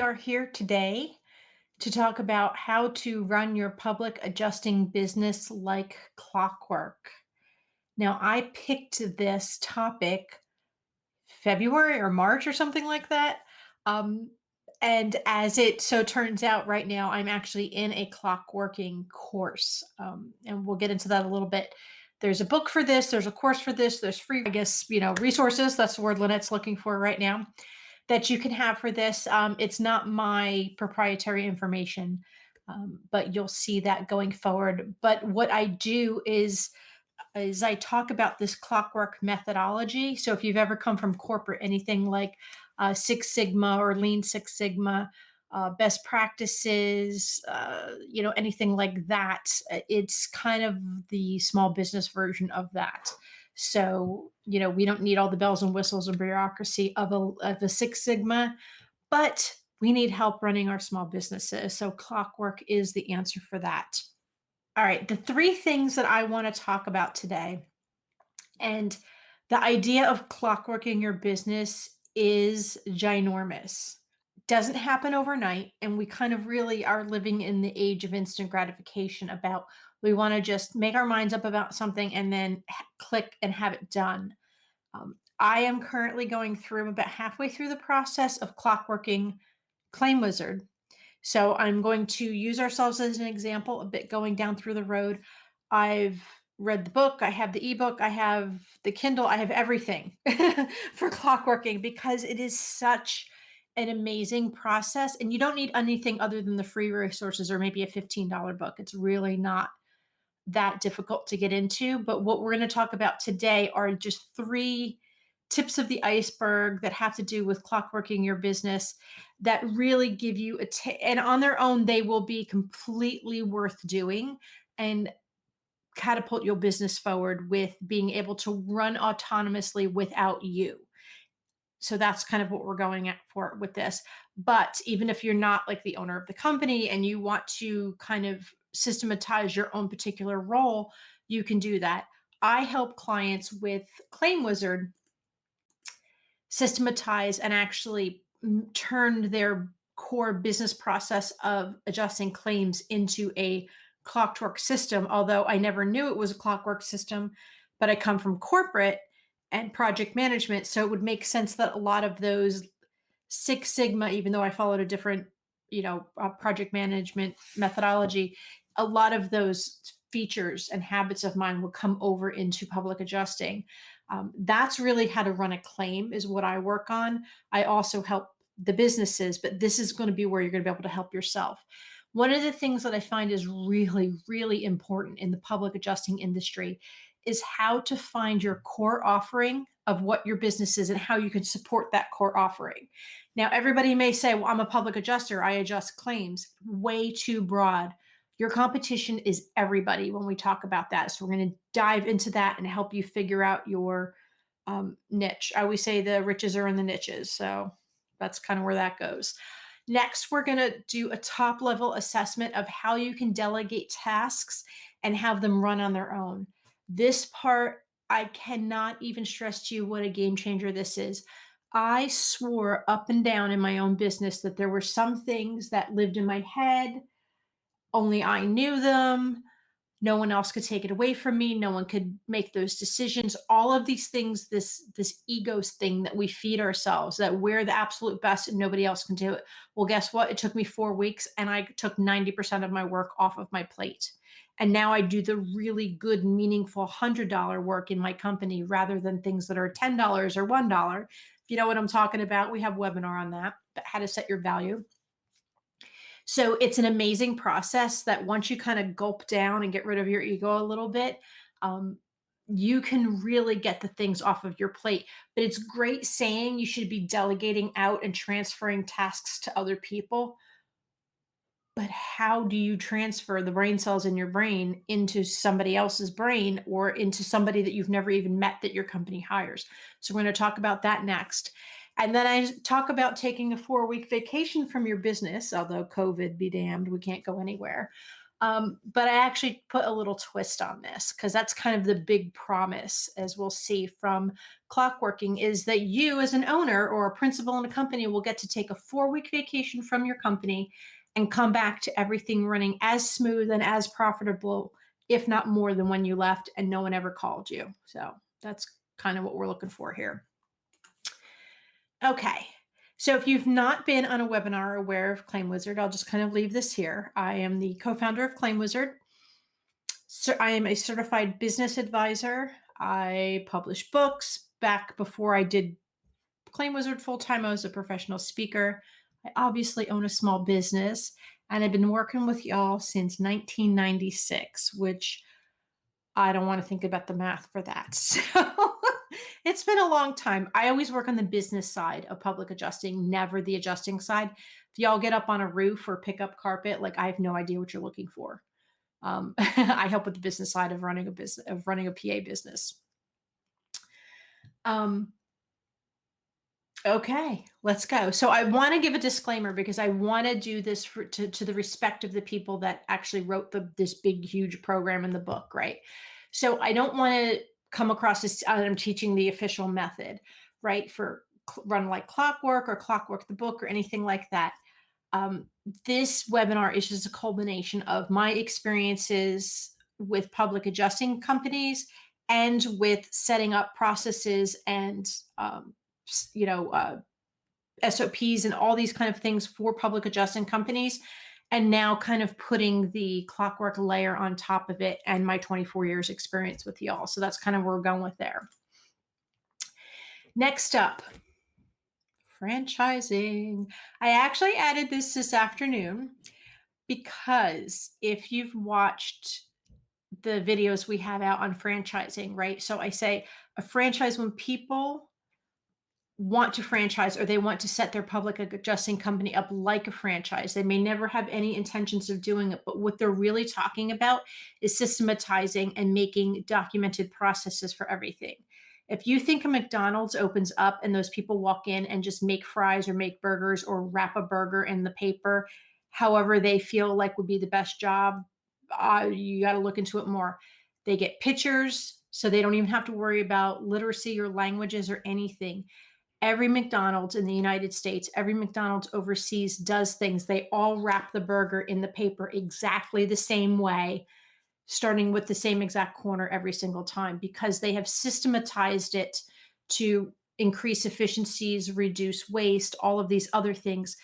are here today to talk about how to run your public adjusting business like clockwork. Now, I picked this topic February or March or something like that. Um, and as it so turns out, right now, I'm actually in a clockworking course. And we'll get into that a little bit. There's a book for this, there's a course for this, there's free, I guess, resources. That's the word Lynette's looking for right now that you can have for this. It's not my proprietary information, but you'll see that going forward. But what I do is I talk about this clockwork methodology. So if you've ever come from corporate, anything like Six Sigma or Lean Six Sigma, best practices, anything like that, it's kind of the small business version of that. So, we don't need all the bells and whistles and bureaucracy of a Six Sigma, but we need help running our small businesses. So clockwork is the answer for that. All right, the three things that I want to talk about today, and the idea of clockworking your business is ginormous. Doesn't happen overnight, and we kind of really are living in the age of instant gratification about we want to just make our minds up about something and then click and have it done. I am currently going through about halfway through the process of clockworking ClaimWizard. So I'm going to use ourselves as an example, a bit going down through the road. I've read the book, I have the ebook, I have the Kindle, I have everything for clockworking because it is such an amazing process. And you don't need anything other than the free resources or maybe a $15 book. It's really not that difficult to get into. But what we're going to talk about today are just three tips of the iceberg that have to do with clockworking your business that really give you and on their own, they will be completely worth doing and catapult your business forward with being able to run autonomously without you. So that's kind of what we're going at for with this. But even if you're not like the owner of the company and you want to kind of systematize your own particular role, you can do that. I help clients with ClaimWizard systematize and actually turn their core business process of adjusting claims into a clockwork system. Although I never knew it was a clockwork system, but I come from corporate and project management. So it would make sense that a lot of those Six Sigma, even though I followed a different, project management methodology, a lot of those features and habits of mine would come over into public adjusting. That's really how to run a claim is what I work on. I also help the businesses, but this is going to be where you're going to be able to help yourself. One of the things that I find is really, really important in the public adjusting industry is how to find your core offering of what your business is and how you can support that core offering. Now, everybody may say, well, I'm a public adjuster, I adjust claims. Way too broad. Your competition is everybody when we talk about that. So we're going to dive into that and help you figure out your niche. I always say the riches are in the niches. So that's kind of where that goes. Next, we're going to do a top level assessment of how you can delegate tasks and have them run on their own. This part, I cannot even stress to you what a game changer this is. I swore up and down in my own business that there were some things that lived in my head. Only I knew them. No one else could take it away from me. No one could make those decisions. All of these things, this ego thing that we feed ourselves, that we're the absolute best and nobody else can do it. Well, guess what? It took me 4 weeks and I took 90% of my work off of my plate. And now I do the really good, meaningful $100 work in my company rather than things that are $10 or $1. If you know what I'm talking about, we have a webinar on that, how to set your value. So it's an amazing process that once you kind of gulp down and get rid of your ego a little bit, you can really get the things off of your plate. But it's great saying you should be delegating out and transferring tasks to other people. But how do you transfer the brain cells in your brain into somebody else's brain or into somebody that you've never even met that your company hires? So we're going to talk about that next. And then I talk about taking a 4-week vacation from your business, although COVID be damned, we can't go anywhere. But I actually put a little twist on this because that's kind of the big promise, as we'll see from Clockworking, is that you as an owner or a principal in a company will get to take a 4-week vacation from your company and come back to everything running as smooth and as profitable, if not more than when you left, and no one ever called you. So that's kind of what we're looking for here. Okay. So if you've not been on a webinar aware of ClaimWizard, I'll just kind of leave this here. I am the co-founder of ClaimWizard. So I am a certified business advisor. I publish books. Back before I did ClaimWizard full-time, I was a professional speaker. I obviously own a small business, and I've been working with y'all since 1996, which I don't want to think about the math for that. So it's been a long time. I always work on the business side of public adjusting, never the adjusting side. If y'all get up on a roof or pick up carpet, like I have no idea what you're looking for. I help with the business side of running a PA business. Okay, let's go. So I want to give a disclaimer because I want to do this to the respect of the people that actually wrote this big, huge program in the book, right? So I don't want to come across as I'm teaching the official method, right? For run like Clockwork or Clockwork the book or anything like that. This webinar is just a culmination of my experiences with public adjusting companies and with setting up processes and SOPs and all these kind of things for public adjusting companies, and now kind of putting the Clockwork layer on top of it and my 24 years experience with y'all. So that's kind of where we're going with there. Next up, franchising. I actually added this afternoon because if you've watched the videos we have out on franchising, right? So I say a franchise, when people want to franchise or they want to set their public adjusting company up like a franchise, they may never have any intentions of doing it, but what they're really talking about is systematizing and making documented processes for everything. If you think a McDonald's opens up and those people walk in and just make fries or make burgers or wrap a burger in the paper, however they feel like would be the best job, you got to look into it more. They get pictures, so they don't even have to worry about literacy or languages or anything. Every McDonald's in the United States, every McDonald's overseas does things. They all wrap the burger in the paper exactly the same way, starting with the same exact corner every single time, because they have systematized it to increase efficiencies, reduce waste, all of these other things.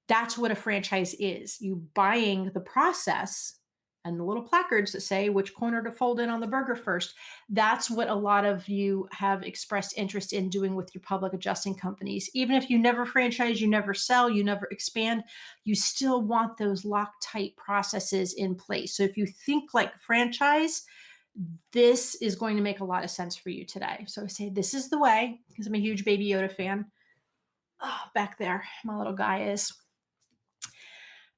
That's what a franchise is. You buying the process and the little placards that say which corner to fold in on the burger first. That's what a lot of you have expressed interest in doing with your public adjusting companies. Even if you never franchise, you never sell, you never expand, you still want those Loctite processes in place. So if you think like franchise, this is going to make a lot of sense for you today. So I say this is the way, because I'm a huge Baby Yoda fan. Oh, back there, my little guy is.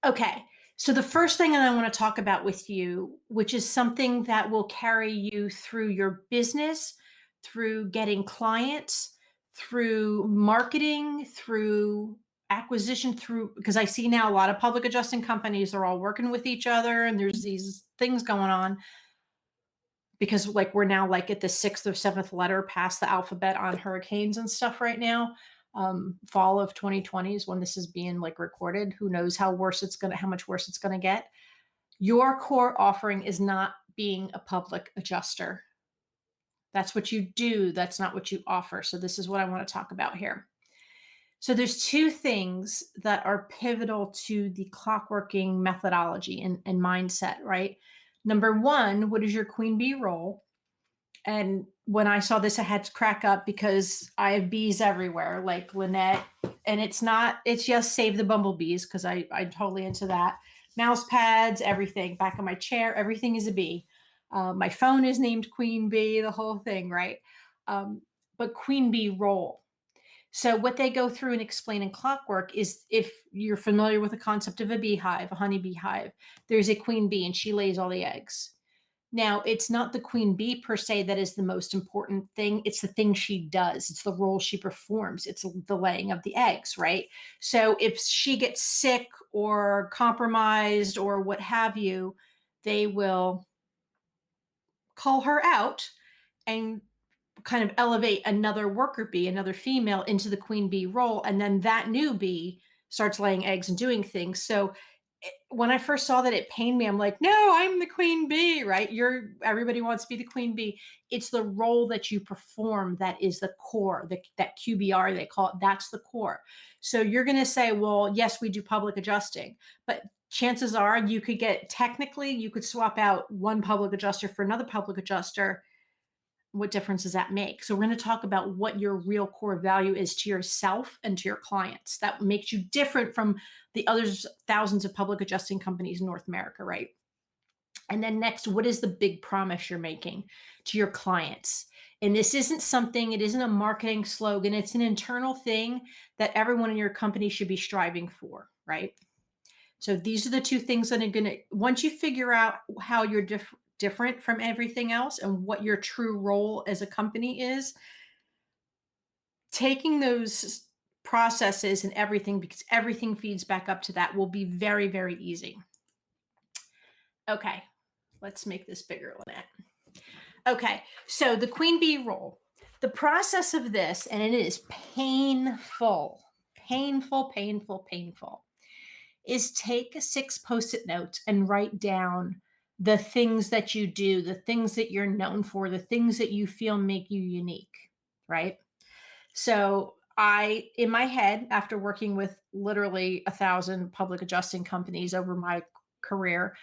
Okay. So the first thing that I want to talk about with you, which is something that will carry you through your business, through getting clients, through marketing, through acquisition, because I see now a lot of public adjusting companies are all working with each other and there's these things going on because like we're now like at the 6th or 7th letter past the alphabet on hurricanes and stuff right now. Fall of 2020 is when this is being like recorded. Who knows how much worse it's going to get. Your core offering is not being a public adjuster. That's what you do. That's not what you offer. So this is what I want to talk about here. So there's two things that are pivotal to the clockworking methodology and mindset, right? Number one, what is your queen bee role? And when I saw this, I had to crack up because I have bees everywhere, like Lynette. And it's just Save the Bumblebees, because I'm totally into that. Mouse pads, everything, back of my chair, everything is a bee. My phone is named Queen Bee, the whole thing, right? But Queen Bee role. So what they go through and explain in Clockwork is, if you're familiar with the concept of a beehive, a honeybee hive, there's a queen bee and she lays all the eggs. Now, it's not the queen bee per se that is the most important thing. It's the thing she does. It's the role she performs. It's the laying of the eggs, right? So if she gets sick or compromised or what have you, they will call her out and kind of elevate another worker bee, another female into the queen bee role. And then that new bee starts laying eggs and doing things. So when I first saw that, it pained me. I'm like, no, I'm the queen bee, right? Everybody wants to be the queen bee. It's the role that you perform that is the core, that QBR they call it. That's the core. So you're going to say, well, yes, we do public adjusting, but chances are you could swap out one public adjuster for another public adjuster. What difference does that make? So we're going to talk about what your real core value is to yourself and to your clients. That makes you different from the others, thousands of public adjusting companies in North America, right? And then next, what is the big promise you're making to your clients? And this isn't something, it isn't a marketing slogan. It's an internal thing that everyone in your company should be striving for, right? So these are the two things that are going to, once you figure out how you're different from everything else and what your true role as a company is, taking those processes and everything, because everything feeds back up to that, will be very, very easy. Okay, let's make this bigger, Lynette. Okay, so the queen bee role. The process of this, and it is painful, painful, painful, painful, is take 6 Post-it notes and write down the things that you do, the things that you're known for, the things that you feel make you unique, right? So in my head, after working with literally 1,000 public adjusting companies over my career,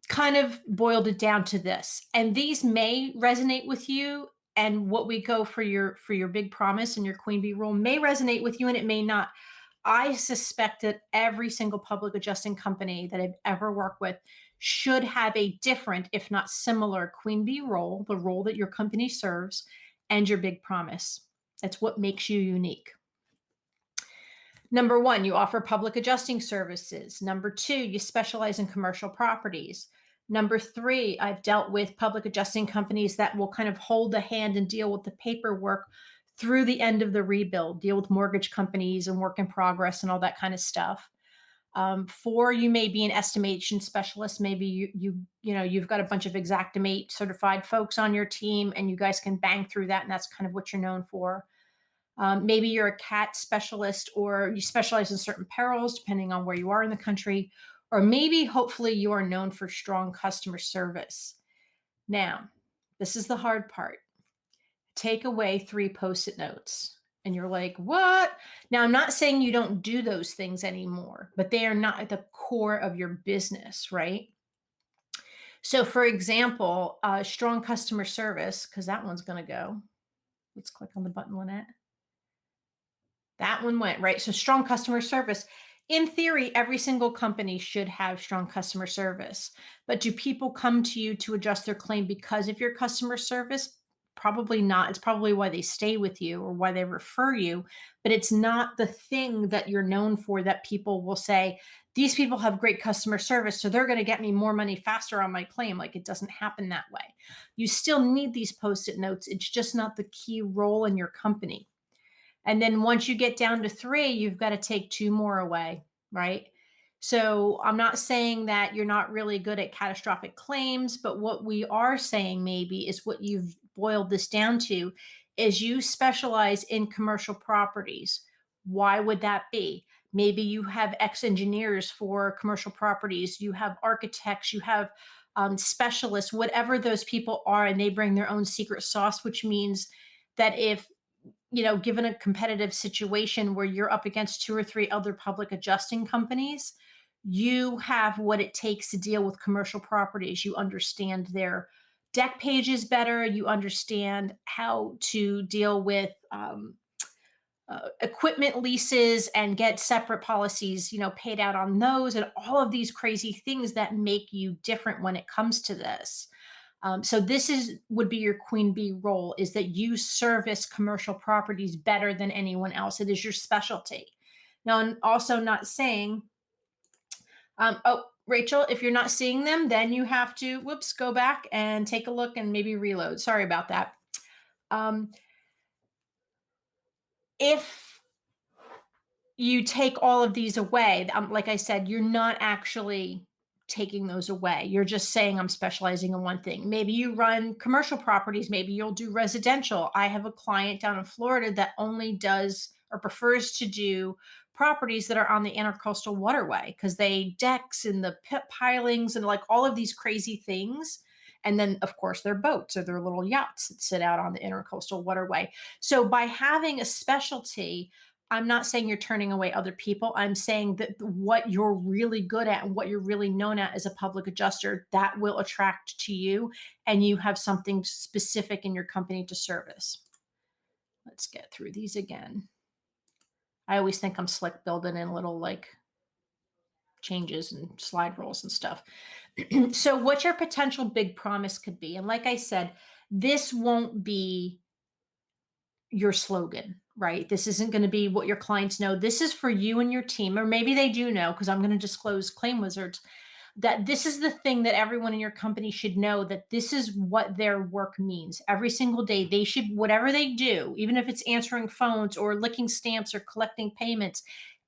kind of boiled it down to this. And these may resonate with you. And what we go for your big promise and your queen bee role may resonate with you, and it may not. I suspect that every single public adjusting company that I've ever worked with should have a different, if not similar, queen bee role, the role that your company serves, and your big promise. That's what makes you unique. Number 1, you offer public adjusting services. Number 2, you specialize in commercial properties. Number 3, I've dealt with public adjusting companies that will kind of hold the hand and deal with the paperwork through the end of the rebuild, deal with mortgage companies and work in progress and all that kind of stuff. 4, you may be an estimation specialist. Maybe you've got a bunch of Xactimate certified folks on your team, and you guys can bang through that, and that's kind of what you're known for. Maybe you're a cat specialist, or you specialize in certain perils, depending on where you are in the country. Or maybe, hopefully, you are known for strong customer service. Now, this is the hard part. Take away 3 Post-it notes. And you're like, what? Now, I'm not saying you don't do those things anymore, but they are not at the core of your business, right? So, for example, strong customer service, because that one's going to go. Let's click on the button, Lynette. That one went, right? So strong customer service. In theory, every single company should have strong customer service. But do people come to you to adjust their claim because of your customer service? Probably not. It's probably why they stay with you or why they refer you, but it's not the thing that you're known for that people will say, these people have great customer service, so they're going to get me more money faster on my claim. Like, it doesn't happen that way. You still need these Post-it notes. It's just not the key role in your company. And then once you get down to 3, you've got to take 2 more away, right? So I'm not saying that you're not really good at catastrophic claims, but what we are saying maybe is what you've boiled this down to is you specialize in commercial properties. Why would that be? Maybe you have ex-engineers for commercial properties, you have architects, you have specialists, whatever those people are, and they bring their own secret sauce, which means that if given a competitive situation where you're up against 2 or 3 other public adjusting companies, you have what it takes to deal with commercial properties. You understand their deck pages better. You understand how to deal with equipment leases and get separate policies, paid out on those, and all of these crazy things that make you different when it comes to this. So this would be your queen bee role, is that you service commercial properties better than anyone else. It is your specialty. Now, I'm also not saying, Rachel, if you're not seeing them, then you have to, go back and take a look and maybe reload. Sorry about that. If you take all of these away, like I said, you're not actually taking those away. You're just saying, I'm specializing in one thing. Maybe you run commercial properties. Maybe you'll do residential. I have a client down in Florida that only does or prefers to do properties that are on the intercoastal waterway because they decks and the pit pilings and like all of these crazy things. And then, of course, their boats or their little yachts that sit out on the intercoastal waterway. So by having a specialty, I'm not saying you're turning away other people. I'm saying that what you're really good at and what you're really known at as a public adjuster, that will attract to you, and you have something specific in your company to service. Let's get through these again. I always think I'm slick building in little like changes and slide rules and stuff. So what your potential big promise could be. And like I said, this won't be your slogan, right? This isn't going to be what your clients know. This is for you and your team, or maybe they do know because I'm going to disclose ClaimWizards that this is the thing that everyone in your company should know, that this is what their work means. Every single day, they should, whatever they do, even if it's answering phones or licking stamps or collecting payments,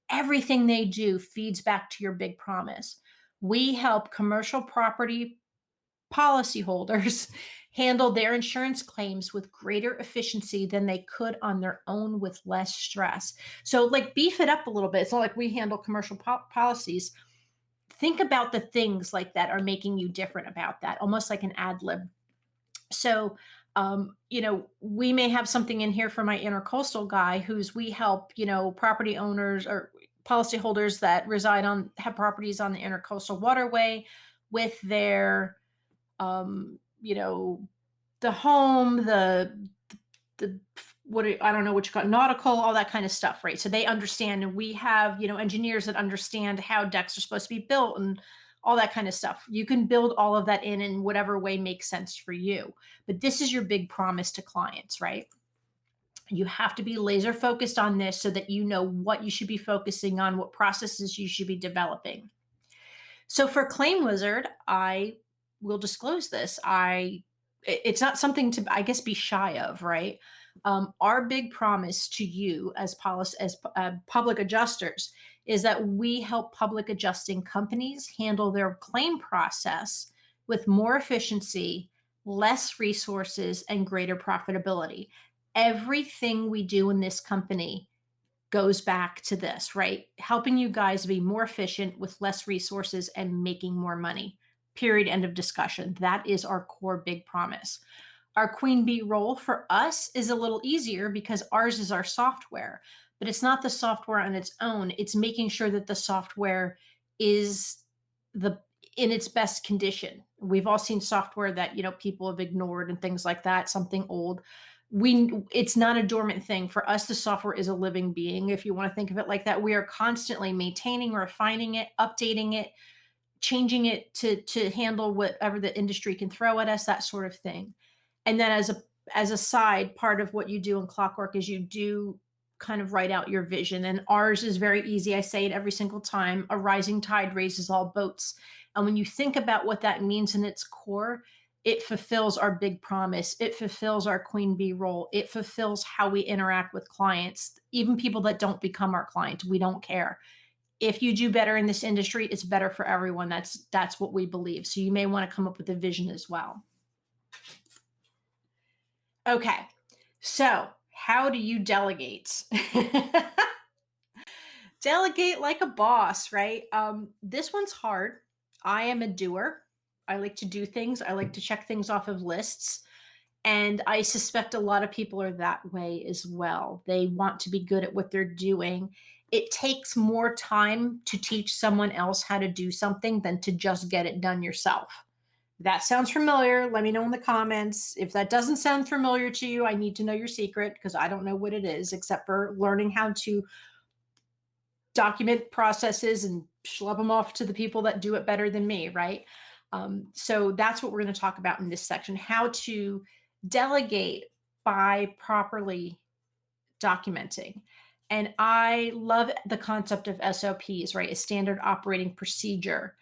everything they do feeds back to your big promise. We help commercial property policyholders handle their insurance claims with greater efficiency than they could on their own with less stress. So, like, beef it up a little bit. It's not like we handle commercial policies. Think about the things like that are making you different about that, almost like an ad lib. So, we may have something in here for my intercoastal guy we help, property owners or policyholders that have properties on the intercoastal waterway with their um, you know, the home, the I don't know what you call it, nautical, all that kind of stuff, right? So they understand, and we have, engineers that understand how decks are supposed to be built and all that kind of stuff. You can build all of that in whatever way makes sense for you. But this is your big promise to clients, right? You have to be laser focused on this so that you know what you should be focusing on, what processes you should be developing. So for ClaimWizard, I will disclose this. It's not something to, I guess, be shy of, right? Our big promise to you as public adjusters is that we help public adjusting companies handle their claim process with more efficiency, less resources, and greater profitability. Everything we do in this company goes back to this, right? Helping you guys be more efficient with less resources and making more money. Period. End of discussion. That is our core big promise. Our queen bee role for us is a little easier because ours is our software, but it's not the software on its own. It's making sure that the software is in its best condition. We've all seen software that, people have ignored and things like that, something old. It's not a dormant thing. For us, the software is a living being. If you want to think of it like that, we are constantly maintaining, refining it, updating it, changing it to handle whatever the industry can throw at us, that sort of thing. And then as a side part of what you do in Clockwork is you do kind of write out your vision. And ours is very easy. I say it every single time. A rising tide raises all boats. And when you think about what that means in its core, it fulfills our big promise. It fulfills our queen bee role. It fulfills how we interact with clients, even people that don't become our client. We don't care. If you do better in this industry, it's better for everyone. That's what we believe. So you may want to come up with a vision as well. Okay. So how do you delegate? Delegate like a boss, right? This one's hard. I am a doer. I like to do things. I like to check things off of lists. And I suspect a lot of people are that way as well. They want to be good at what they're doing. It takes more time to teach someone else how to do something than to just get it done yourself. If that sounds familiar, let me know in the comments. If that doesn't sound familiar to you, I need to know your secret because I don't know what it is except for learning how to document processes and schlep them off to the people that do it better than me, right? So that's what we're going to talk about in this section, how to delegate by properly documenting. And I love the concept of SOPs, right? A standard operating procedure.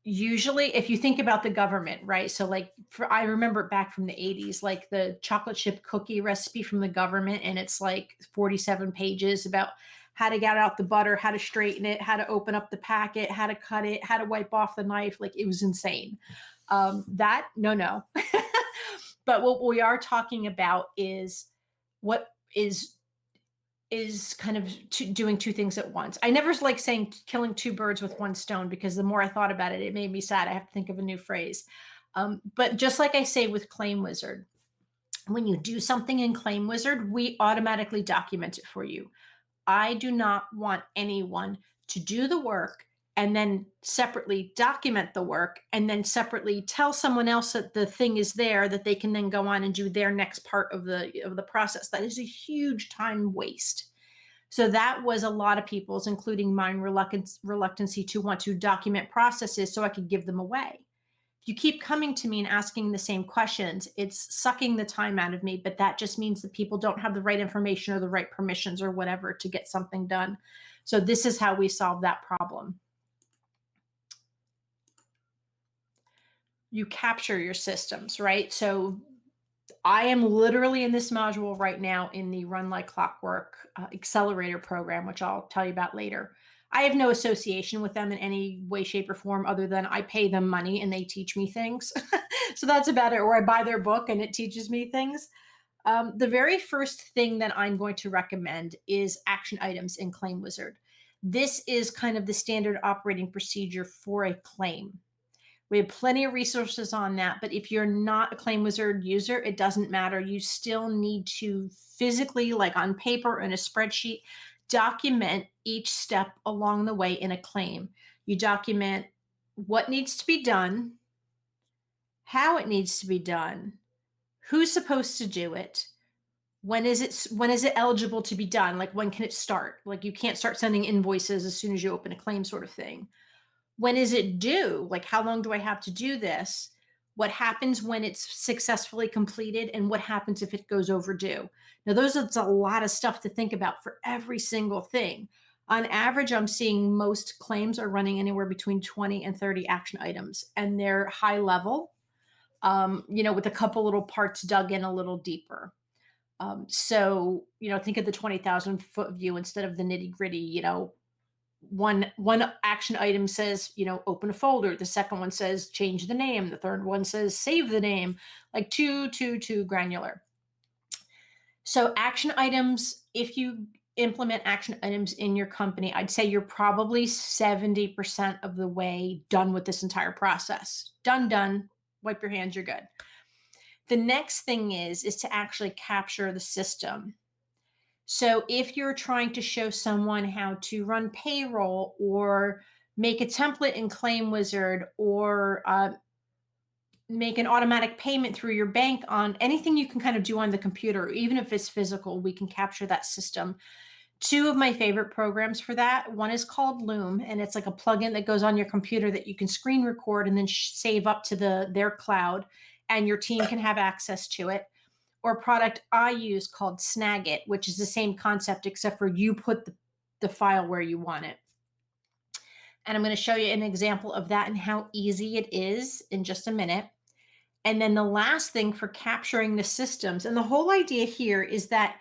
Usually, if you think about the government, right? So like I remember back from the 80s, like the chocolate chip cookie recipe from the government, and it's like 47 pages about how to get out the butter, how to straighten it, how to open up the packet, how to cut it, how to wipe off the knife. Like, it was insane. No. But what we are talking about is what is kind of doing two things at once. I never like saying killing two birds with one stone, because the more I thought about it, it made me sad. I have to think of a new phrase. But just like I say with ClaimWizard, when you do something in ClaimWizard, we automatically document it for you. I do not want anyone to do the work and then separately document the work and then separately tell someone else that the thing is there, that they can then go on and do their next part of the process. That is a huge time waste. So that was a lot of people's, including mine, reluctancy to want to document processes so I could give them away. If you keep coming to me and asking the same questions, it's sucking the time out of me, but that just means that people don't have the right information or the right permissions or whatever to get something done. So this is how we solve that problem. You capture your systems, right? So I am literally in this module right now in the Run Like Clockwork accelerator program, which I'll tell you about later. I have no association with them in any way, shape, or form other than I pay them money and they teach me things. So that's about it. Or I buy their book and it teaches me things. The very first thing that I'm going to recommend is action items in ClaimWizard. This is kind of the standard operating procedure for a claim. We have plenty of resources on that, but if you're not a ClaimWizard user, it doesn't matter. You still need to physically, like on paper in a spreadsheet, document each step along the way in a claim. You document what needs to be done, how it needs to be done, who's supposed to do it, when is it eligible to be done? Like, when can it start? Like, you can't start sending invoices as soon as you open a claim, sort of thing. When is it due? Like, how long do I have to do this? What happens when it's successfully completed? And what happens if it goes overdue? Now, that's a lot of stuff to think about for every single thing. On average, I'm seeing most claims are running anywhere between 20 and 30 action items, and they're high level, with a couple little parts dug in a little deeper. So, think of the 20,000 foot view instead of the nitty gritty. One action item says, open a folder. The second one says change the name. The third one says save the name. Like too granular. So action items, if you implement action items in your company, I'd say you're probably 70% of the way done with this entire process. Done. Wipe your hands, you're good. The next thing is to actually capture the system. So if you're trying to show someone how to run payroll or make a template in ClaimWizard or make an automatic payment through your bank, on anything you can kind of do on the computer, even if it's physical, we can capture that system. Two of my favorite programs for that, one is called Loom, and it's like a plugin that goes on your computer that you can screen record and then save up to their cloud, and your team can have access to it. Or a product I use called Snagit, which is the same concept, except for you put the file where you want it. And I'm going to show you an example of that and how easy it is in just a minute. And then the last thing for capturing the systems, and the whole idea here is that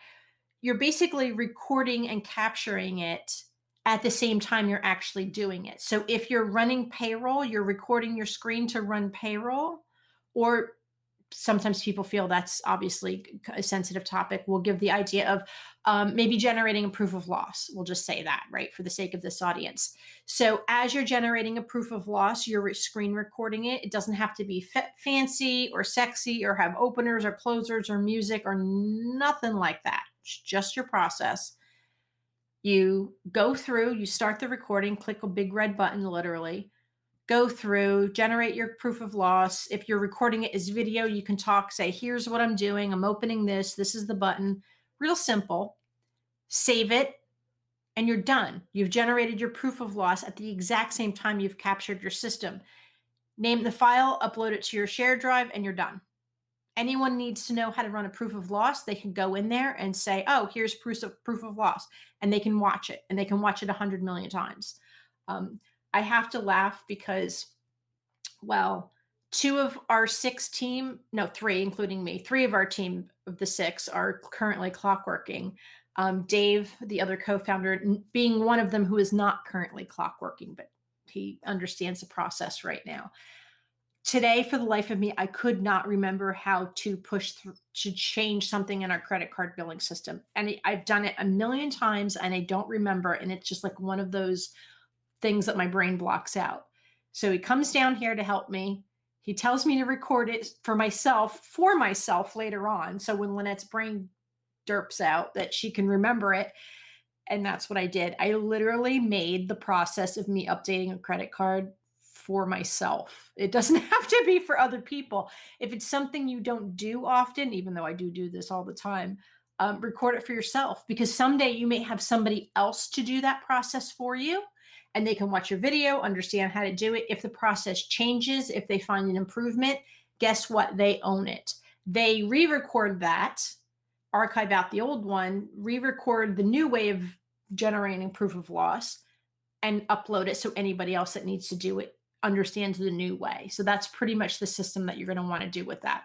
you're basically recording and capturing it at the same time you're actually doing it. So if you're running payroll, you're recording your screen to run payroll, or sometimes people feel that's obviously a sensitive topic. We'll give the idea of maybe generating a proof of loss. We'll just say that, right, for the sake of this audience. So as you're generating a proof of loss, you're screen recording it. It doesn't have to be fancy or sexy or have openers or closers or music or nothing like that. It's just your process. You go through, you start the recording, click a big red button, literally. Go through, generate your proof of loss. If you're recording it as video, you can talk, say, here's what I'm doing. I'm opening this. This is the button. Real simple. Save it, and you're done. You've generated your proof of loss at the exact same time you've captured your system. Name the file, upload it to your shared drive, and you're done. Anyone needs to know how to run a proof of loss, they can go in there and say, oh, here's proof of loss, and they can watch it, and they can watch it 100 million times. I have to laugh because, well, 2 of our 6 team, no, 3, including me, 3 of our team of the 6 are currently clockworking. Dave, the other co-founder, being one of them who is not currently clockworking, but he understands the process right now. Today, for the life of me, I could not remember how to push through to change something in our credit card billing system. And I've done it a million times and I don't remember. And it's just like one of those things that my brain blocks out. So he comes down here to help me. He tells me to record it for myself later on. So when Lynette's brain derps out, that she can remember it. And that's what I did. I literally made the process of me updating a credit card for myself. It doesn't have to be for other people. If it's something you don't do often, even though I do this all the time, record it for yourself, because someday you may have somebody else to do that process for you and they can watch your video, understand how to do it. If the process changes, if they find an improvement, guess what? They own it. They re-record that, archive out the old one, re-record the new way of generating proof of loss, and upload it so anybody else that needs to do it understands the new way. So that's pretty much the system that you're going to want to do with that.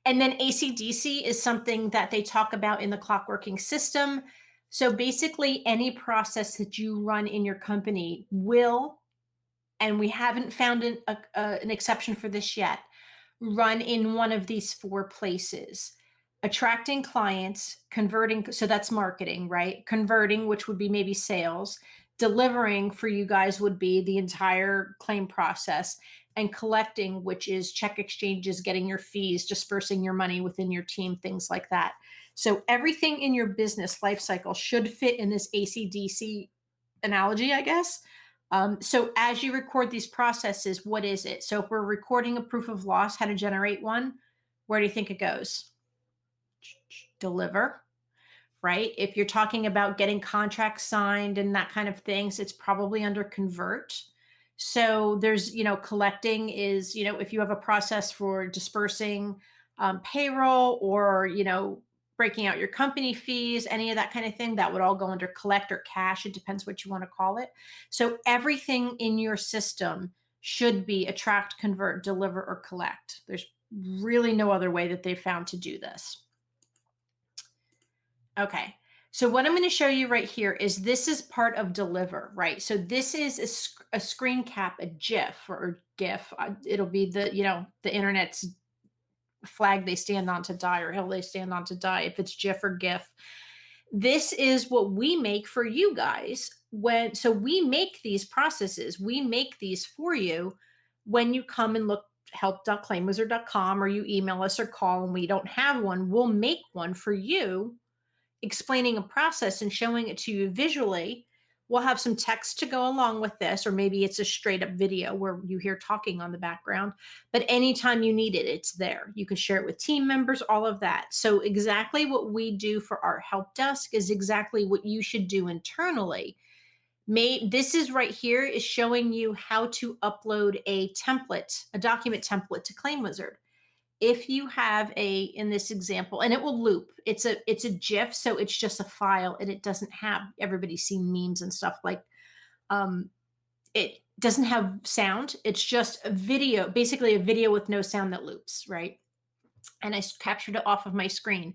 And then ACDC is something that they talk about in the clockworking system. So basically, any process that you run in your company will, and we haven't found an exception for this yet, run in one of these 4 places: attracting clients, converting, so that's marketing, right? Converting, which would be maybe sales. Delivering for you guys would be the entire claim process, and collecting, which is check exchanges, getting your fees, dispersing your money within your team, things like that. So everything in your business life cycle should fit in this ACDC analogy, I guess. So as you record these processes, what is it? So if we're recording a proof of loss, how to generate one, where do you think it goes? Deliver, right? If you're talking about getting contracts signed and that kind of things, it's probably under convert. So there's, collecting is, if you have a process for dispersing payroll, or, breaking out your company fees, any of that kind of thing, that would all go under collect or cash. It depends what you want to call it. So everything in your system should be attract, convert, deliver, or collect. There's really no other way that they've found to do this. Okay. So what I'm going to show you right here is this is part of deliver, right? So this is a screen cap, a GIF or GIF. It'll be the internet's flag they stand on to die, or hill they stand on to die, if it's GIF or GIF. This is what we make for you guys so we make these processes, we make these for you when you come and look help.claimwizard.com, or you email us or call and we don't have one, we'll make one for you explaining a process and showing it to you visually. We'll have some text to go along with this, or maybe it's a straight up video where you hear talking on the background. But anytime you need it, it's there. You can share it with team members, all of that. So exactly what we do for our help desk is exactly what you should do internally. This is right here is showing you how to upload a template, a document template to ClaimWizard. If you have in this example, and it will loop, it's a GIF, so it's just a file, and it doesn't have, everybody's seen memes and stuff, like, it doesn't have sound. It's just a video, basically a video with no sound that loops, right? And I captured it off of my screen.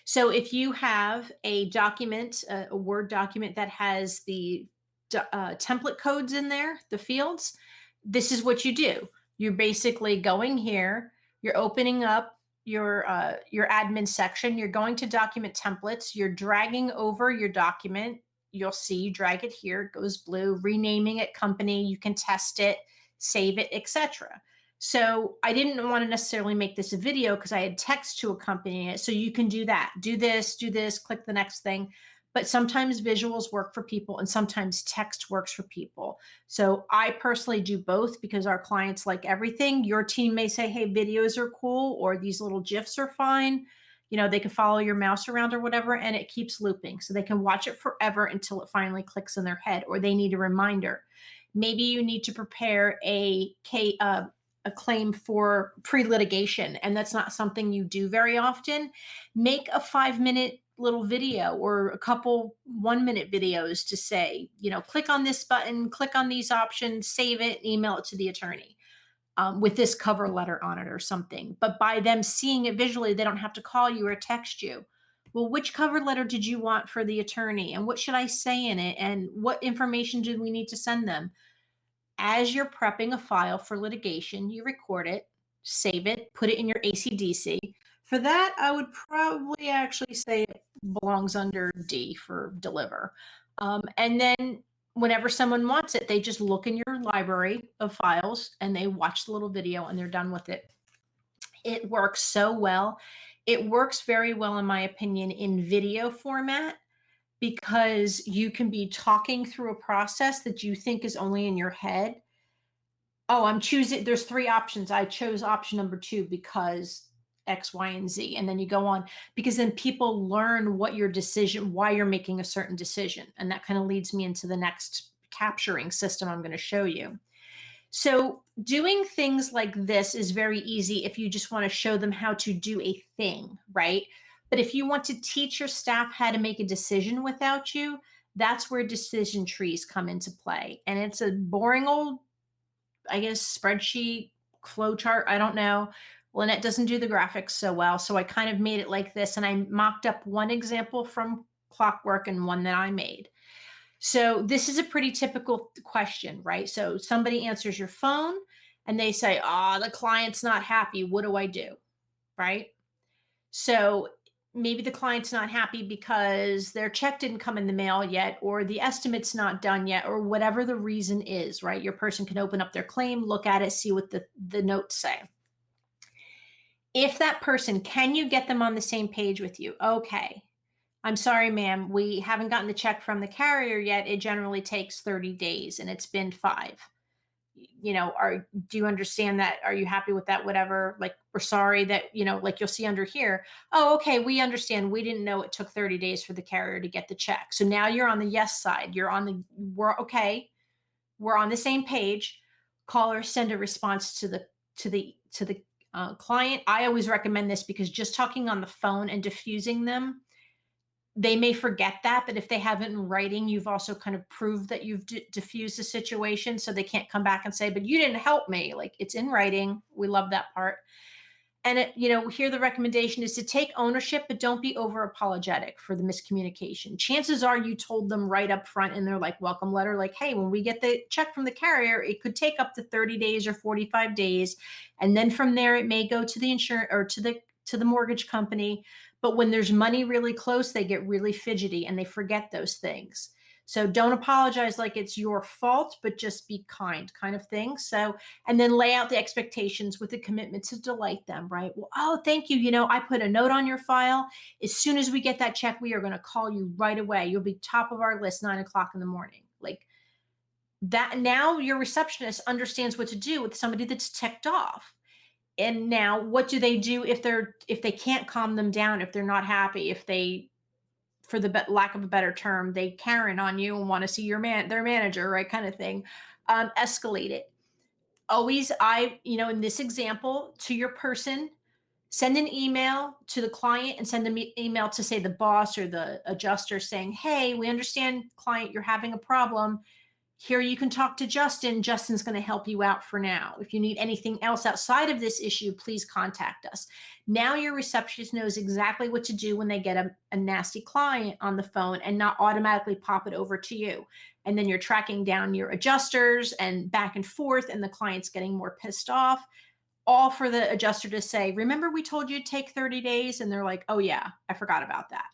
So if you have a document, a Word document that has the template codes in there, the fields, this is what you do. You're basically going here, you're opening up your admin section, you're going to document templates, you're dragging over your document. You'll see you drag it here, it goes blue, renaming it company, you can test it, save it, etc. So I didn't want to necessarily make this a video because I had text to accompany it. So you can do that. Do this, click the next thing. But sometimes visuals work for people and sometimes text works for people. So I personally do both because our clients like everything. Your team may say, hey, videos are cool, or these little GIFs are fine. They can follow your mouse around or whatever, and it keeps looping. So they can watch it forever until it finally clicks in their head, or they need a reminder. Maybe you need to prepare a claim for pre-litigation, and that's not something you do very often. Make a 5-minute little video or a couple 1-minute videos to say, click on this button, click on these options, save it, email it to the attorney. with this cover letter on it or something. But by them seeing it visually, they don't have to call you or text you. Well, which cover letter did you want for the attorney? And what should I say in it? And what information do we need to send them? As you're prepping a file for litigation, you record it, save it, put it in your ACDC. For that, I would probably actually say it belongs under D for deliver. And then whenever someone wants it, they just look in your library of files and they watch the little video and they're done with it. It works so well. It works very well, in my opinion, in video format because you can be talking through a process that you think is only in your head. Oh, I'm choosing, there's 3 options. I chose option number 2 because X, Y, and Z. And then you go on because then people learn what your decision, why you're making a certain decision. And that kind of leads me into the next capturing system I'm going to show you. So doing things like this is very easy if you just want to show them how to do a thing, right? But if you want to teach your staff how to make a decision without you, that's where decision trees come into play. And it's a boring old, I guess, spreadsheet, flow chart. I don't know. Lynette doesn't do the graphics so well. So I kind of made it like this and I mocked up one example from Clockwork and one that I made. So this is a pretty typical question, right? So somebody answers your phone and they say, the client's not happy. What do I do? Right? So maybe the client's not happy because their check didn't come in the mail yet, or the estimate's not done yet, or whatever the reason is, right? Your person can open up their claim, look at it, see what the notes say. If that person, can you get them on the same page with you? Okay. I'm sorry, ma'am, we haven't gotten the check from the carrier yet. It generally takes 30 days and it's been 5. Do you understand that? Are you happy with that? Whatever, like, we're sorry that, like you'll see under here. Oh, okay. We understand. We didn't know it took 30 days for the carrier to get the check. So now you're on the yes side. We're okay. We're on the same page. Call or send a response to the client. I always recommend this because just talking on the phone and diffusing them, they may forget that, but if they have it in writing, you've also kind of proved that you've diffused the situation, so they can't come back and say, but you didn't help me. Like, it's in writing. We love that part. And here the recommendation is to take ownership, but don't be over apologetic for the miscommunication. Chances are you told them right up front in their welcome letter, like, hey, when we get the check from the carrier, it could take up to 30 days or 45 days. And then from there, it may go to the insurance or to the mortgage company. But when there's money really close, they get really fidgety and they forget those things. So don't apologize like it's your fault, but just be kind of thing. So, and then lay out the expectations with a commitment to delight them, right? Well, oh, thank you. I put a note on your file. As soon as we get that check, we are going to call you right away. You'll be top of our list, 9 o'clock in the morning. Like that. Now your receptionist understands what to do with somebody that's ticked off. And now what do they do if they can't calm them down, if they're not happy, if they, for the lack of a better term, they Karen on you and want to see their manager, right? Kind of thing. Escalate it. Always, in this example, to your person, send an email to the client and send an email to, say, the boss or the adjuster saying, hey, we understand, client, you're having a problem. Here, you can talk to Justin. Justin's going to help you out for now. If you need anything else outside of this issue, please contact us. Now your receptionist knows exactly what to do when they get a nasty client on the phone and not automatically pop it over to you. And then you're tracking down your adjusters and back and forth, and the client's getting more pissed off, all for the adjuster to say, remember we told you to take 30 days? And they're like, oh yeah, I forgot about that.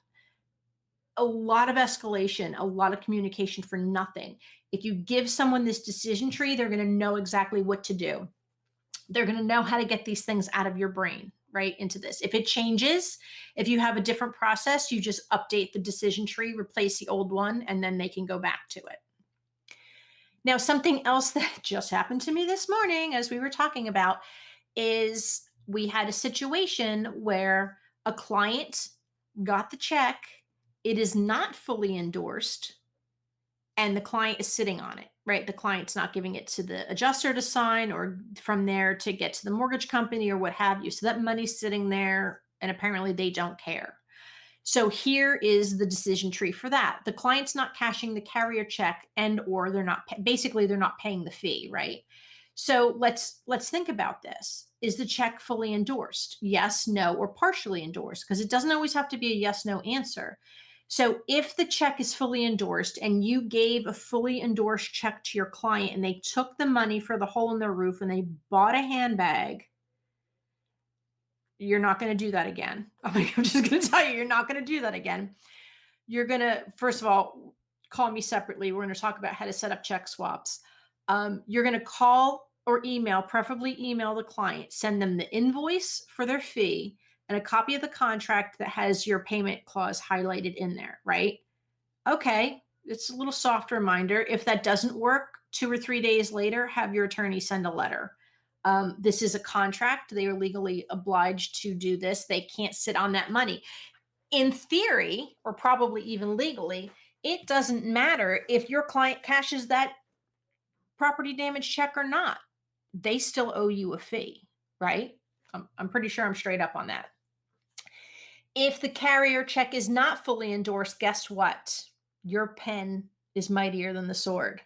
A lot of escalation, a lot of communication for nothing. If you give someone this decision tree, they're going to know exactly what to do. They're going to know how to get these things out of your brain, right, into this. If it changes, if you have a different process, you just update the decision tree, replace the old one, and then they can go back to it. Now, something else that just happened to me this morning as we were talking about is we had a situation where a client got the check. It is not fully endorsed, and the client is sitting on it, right? The client's not giving it to the adjuster to sign or from there to get to the mortgage company or what have you. So that money's sitting there, and apparently they don't care. So here is the decision tree for that. The client's not cashing the carrier check, and or they're not paying the fee, right? So let's think about this. Is the check fully endorsed? Yes, no, or partially endorsed? Because it doesn't always have to be a yes, no answer. So if the check is fully endorsed and you gave a fully endorsed check to your client and they took the money for the hole in their roof and they bought a handbag, you're not going to do that again. I'm just going to tell you, you're not going to do that again. You're going to, first of all, call me separately. We're going to talk about how to set up check swaps. You're going to call or email, preferably email the client, send them the invoice for their fee and a copy of the contract that has your payment clause highlighted in there, right? Okay, it's a little soft reminder. If that doesn't work, 2 or 3 days later, have your attorney send a letter. This is a contract. They are legally obliged to do this. They can't sit on that money. In theory, or probably even legally, it doesn't matter if your client cashes that property damage check or not. They still owe you a fee, right? I'm pretty sure I'm straight up on that. If the carrier check is not fully endorsed, guess what? Your pen is mightier than the sword.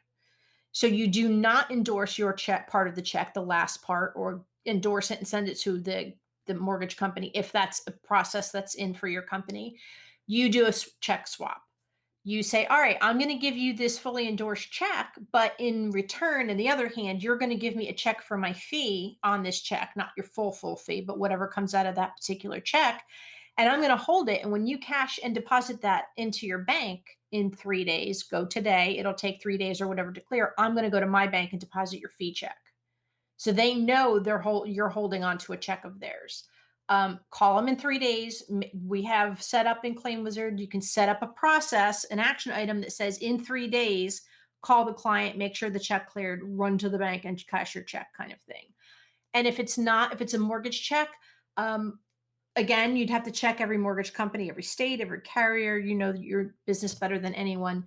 So you do not endorse your check, part of the check, the last part, or endorse it and send it to the mortgage company if that's a process that's in for your company. You do a check swap. You say, all right, I'm going to give you this fully endorsed check, but in return, on the other hand, you're going to give me a check for my fee on this check, not your full fee, but whatever comes out of that particular check. And I'm going to hold it. And when you cash and deposit that into your bank in 3 days, go today, it'll take 3 days or whatever to clear. I'm going to go to my bank and deposit your fee check. So they know you're holding on to a check of theirs. Call them in 3 days. We have set up in ClaimWizard. You can set up a process, an action item that says in 3 days, call the client, make sure the check cleared, run to the bank and cash your check kind of thing. And if it's a mortgage check, again, you'd have to check every mortgage company, every state, every carrier. You know your business better than anyone.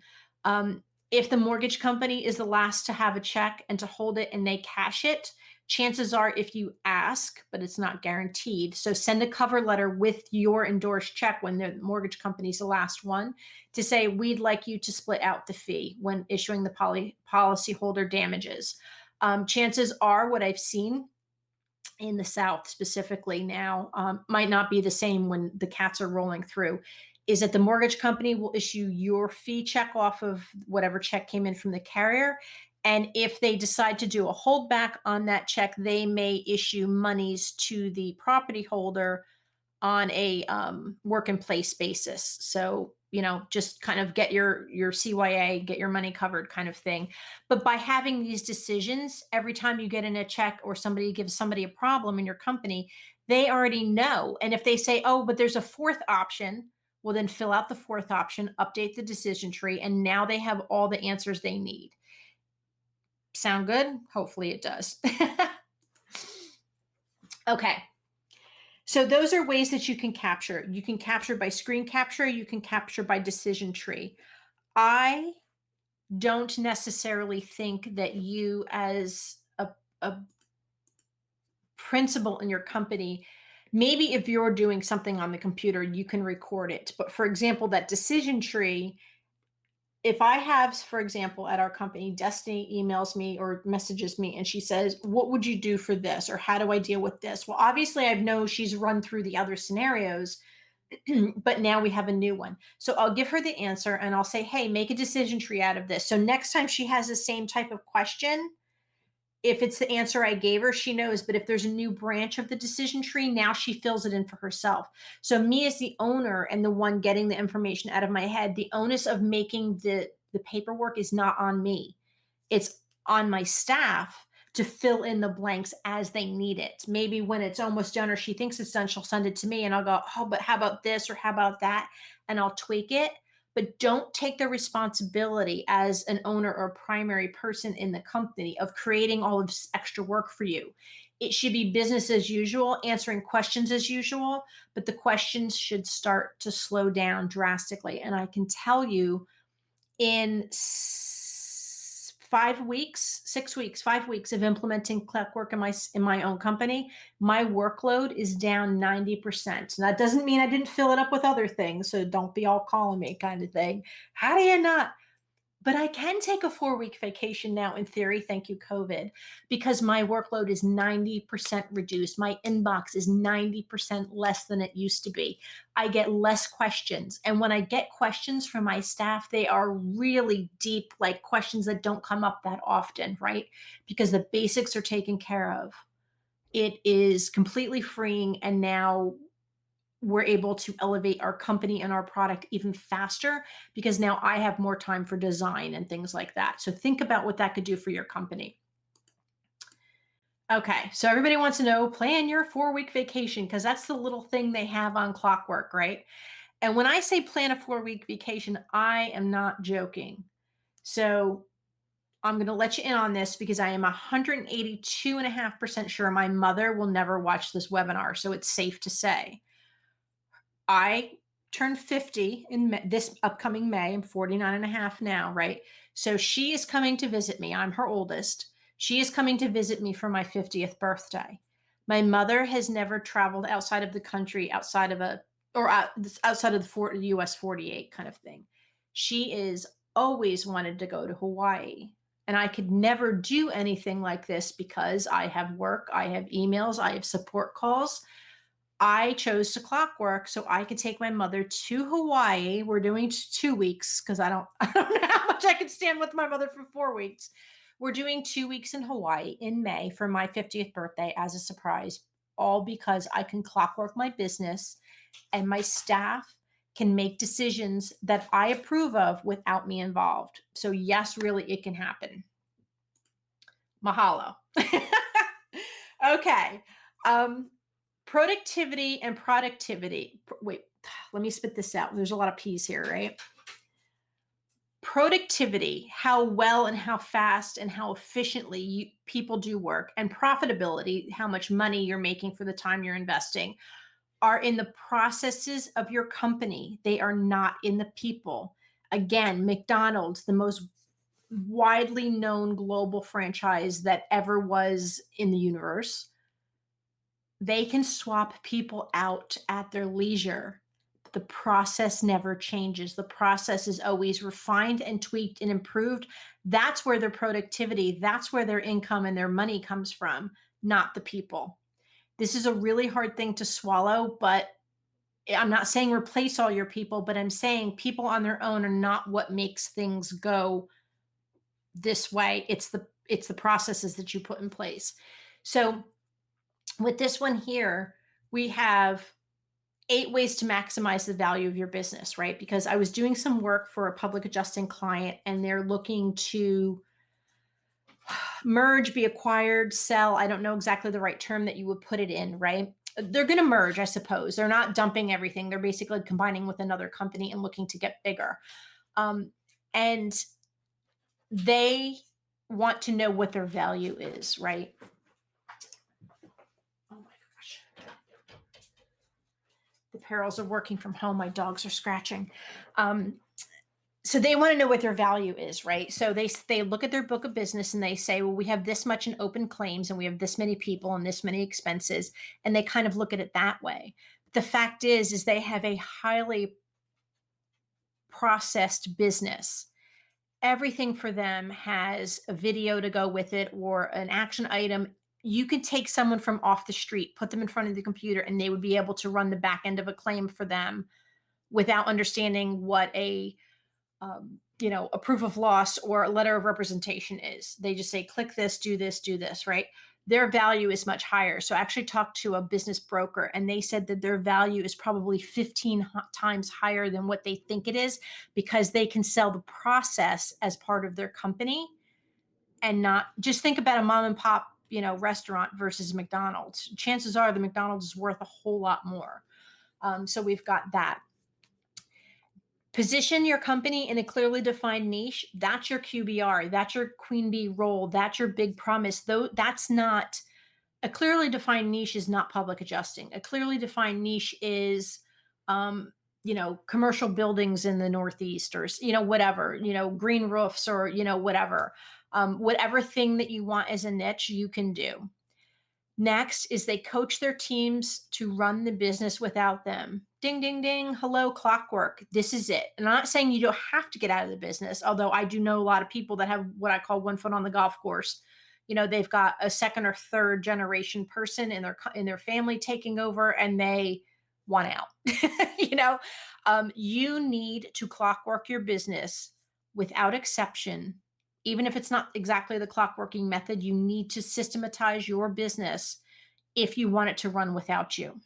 If the mortgage company is the last to have a check and to hold it and they cash it, chances are if you ask, but it's not guaranteed. So send a cover letter with your endorsed check when the mortgage company is the last one to say, we'd like you to split out the fee when issuing the policyholder damages. Chances are what I've seen in the South specifically now, might not be the same when the cats are rolling through, is that the mortgage company will issue your fee check off of whatever check came in from the carrier. And if they decide to do a holdback on that check, they may issue monies to the property holder on a work in place basis. So, just kind of get your CYA, get your money covered kind of thing. But by having these decisions, every time you get in a check or somebody gives somebody a problem in your company, they already know. And if they say, oh, but there's a fourth option, well, then fill out the fourth option, update the decision tree, and now they have all the answers they need. Sound good? Hopefully it does. Okay. So those are ways that you can capture. You can capture by screen capture. You can capture by decision tree. I don't necessarily think that you as a principal in your company, maybe if you're doing something on the computer, you can record it. But for example, that decision tree, if I have, for example, at our company, Destiny emails me or messages me and she says, what would you do for this? Or how do I deal with this? Well, obviously I know she's run through the other scenarios, but now we have a new one. So I'll give her the answer and I'll say, hey, make a decision tree out of this. So next time she has the same type of question, if it's the answer I gave her, she knows. But if there's a new branch of the decision tree, now she fills it in for herself. So me as the owner and the one getting the information out of my head, the onus of making the paperwork is not on me. It's on my staff to fill in the blanks as they need it. Maybe when it's almost done or she thinks it's done, she'll send it to me and I'll go, oh, but how about this or how about that? And I'll tweak it. But don't take the responsibility as an owner or primary person in the company of creating all of this extra work for you. It should be business as usual, answering questions as usual, but the questions should start to slow down drastically. And I can tell you in 5 weeks, 6 weeks, 5 weeks of implementing Clockwork in my own company, my workload is down 90%. And that doesn't mean I didn't fill it up with other things. So don't be all calling me kind of thing. How do you not? But I can take a 4-week vacation now in theory, thank you, COVID, because my workload is 90% reduced. My inbox is 90% less than it used to be. I get less questions. And when I get questions from my staff, they are really deep, like questions that don't come up that often, right? Because the basics are taken care of. It is completely freeing. And now we're able to elevate our company and our product even faster because now I have more time for design and things like that. So think about what that could do for your company. Okay, so everybody wants to know plan your 4-week vacation because that's the little thing they have on Clockwork, right? And when I say plan a 4-week vacation, I am not joking. So I'm going to let you in on this because I am 182.5% sure my mother will never watch this webinar. So it's safe to say. I turned 50 in this upcoming May. I'm 49 and a half now, right? So she is coming to visit me. I'm her oldest. She is coming to visit me for my 50th birthday. My mother has never traveled outside of the country, outside of outside of the US 48 kind of thing. She is always wanted to go to Hawaii. And I could never do anything like this because I have work, I have emails, I have support calls. I chose to clockwork so I could take my mother to Hawaii. We're doing 2 weeks because I don't know how much I can stand with my mother for 4 weeks. We're doing 2 weeks in Hawaii in May for my 50th birthday as a surprise, all because I can clockwork my business and my staff can make decisions that I approve of without me involved. So yes, really, it can happen. Mahalo. Okay. Productivity and productivity. Wait, let me spit this out. There's a lot of P's here, right? Productivity, how well and how fast and how efficiently people do work, and profitability, how much money you're making for the time you're investing, are in the processes of your company. They are not in the people. Again, McDonald's, the most widely known global franchise that ever was in the universe, they can swap people out at their leisure. The process never changes. The process is always refined and tweaked and improved. That's where their productivity, that's where their income and their money comes from, not the people. This is a really hard thing to swallow, but I'm not saying replace all your people, but I'm saying people on their own are not what makes things go this way. It's the processes that you put in place. So with this one here, we have 8 ways to maximize the value of your business, right? Because I was doing some work for a public adjusting client and they're looking to merge, be acquired, sell. I don't know exactly the right term that you would put it in, right? They're going to merge, I suppose. They're not dumping everything. They're basically combining with another company and looking to get bigger. And they want to know what their value is, right? Oh my gosh. The perils of working from home. My dogs are scratching. So they want to know what their value is, right? So they look at their book of business and they say, well, we have this much in open claims and we have this many people and this many expenses. And they kind of look at it that way. The fact is they have a highly processed business. Everything for them has a video to go with it or an action item. You can take someone from off the street, put them in front of the computer, and they would be able to run the back end of a claim for them without understanding what a proof of loss or a letter of representation is. They just say, click this, do this, right? Their value is much higher. So I actually talked to a business broker and they said that their value is probably 15 times higher than what they think it is because they can sell the process as part of their company and not just think about a mom and pop, restaurant versus McDonald's. Chances are the McDonald's is worth a whole lot more. So we've got that. Position your company in a clearly defined niche. That's your QBR. That's your queen bee role. That's your big promise. Though that's not a clearly defined niche is not public adjusting. A clearly defined niche is, commercial buildings in the Northeast or, whatever, green roofs or, whatever, whatever thing that you want as a niche you can do. Next is they coach their teams to run the business without them. Ding, ding, ding. Hello, Clockwork. This is it. And I'm not saying you don't have to get out of the business, although I do know a lot of people that have what I call one foot on the golf course. They've got a second or third generation person in their family taking over, and they want out. you know, you need to clockwork your business without exception. Even if it's not exactly the clockworking method, you need to systematize your business if you want it to run without you.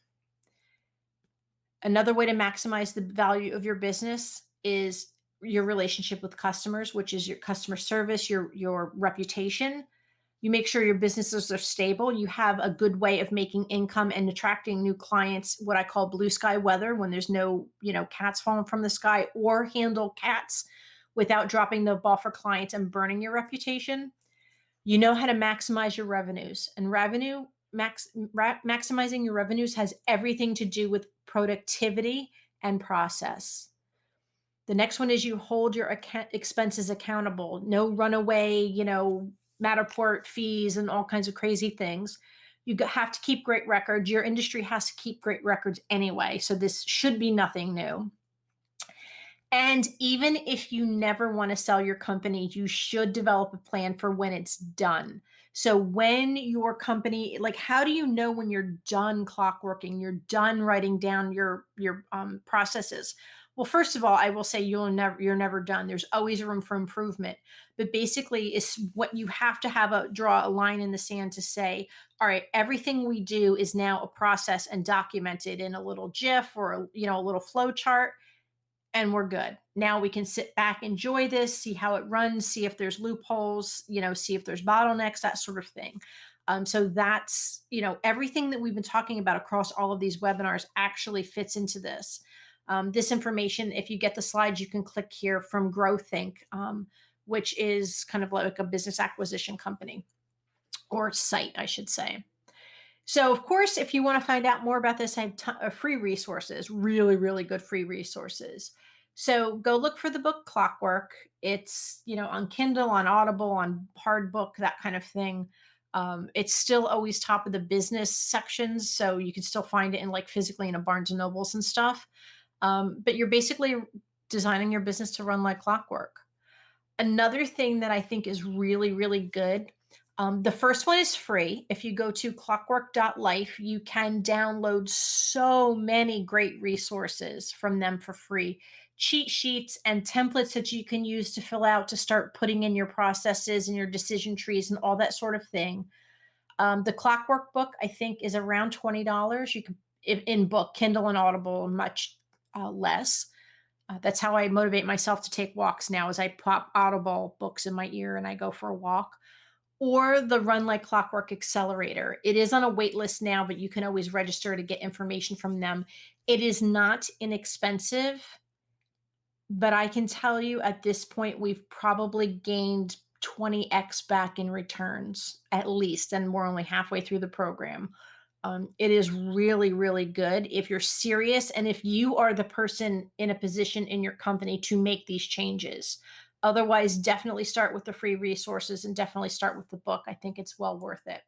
Another way to maximize the value of your business is your relationship with customers, which is your customer service, your reputation. You make sure your businesses are stable. You have a good way of making income and attracting new clients, what I call blue sky weather, when there's no, cats falling from the sky, or handle cats without dropping the ball for clients and burning your reputation. You know how to maximize your revenues, and maximizing your revenues has everything to do with productivity and process. The next one is you hold your expenses accountable. No runaway, Matterport fees and all kinds of crazy things. Have to keep great records. Your industry has to keep great records anyway. So this should be nothing new. And even if you never want to sell your company, you should develop a plan for when it's done. So when your company, like, how do you know when you're done clockworking, you're done writing down your processes? Well, first of all, I will say you're never done. There's always room for improvement. But basically, it's what you have to draw a line in the sand to say, all right, everything we do is now a process and documented in a little GIF or a little flow chart, and we're good. Now we can sit back, enjoy this, see how it runs, see if there's loopholes, see if there's bottlenecks, that sort of thing. So that's, everything that we've been talking about across all of these webinars actually fits into this. This information, if you get the slides, you can click here from GrowThink, which is kind of like a business acquisition company, or site, I should say. So, of course, if you want to find out more about this, I have free resources, really, really good free resources. So go look for the book Clockwork. It's, on Kindle, on Audible, on hard book, that kind of thing. It's still always top of the business sections, so you can still find it in, like, physically in a Barnes and Nobles and stuff. But you're basically designing your business to run like clockwork. Another thing that I think is really, really good. The first one is free. If you go to clockwork.life, you can download so many great resources from them for free. Cheat sheets and templates that you can use to fill out to start putting in your processes and your decision trees and all that sort of thing. The Clockwork book, I think, is around $20. You can, in book, Kindle and Audible, much less. That's how I motivate myself to take walks now, is I pop Audible books in my ear and I go for a walk. Or the Run Like Clockwork Accelerator. It is on a wait list now, but you can always register to get information from them. It is not inexpensive, but I can tell you at this point, we've probably gained 20x back in returns at least, and we're only halfway through the program. It is really, really good if you're serious and if you are the person in a position in your company to make these changes. Otherwise, definitely start with the free resources and definitely start with the book. I think it's well worth it.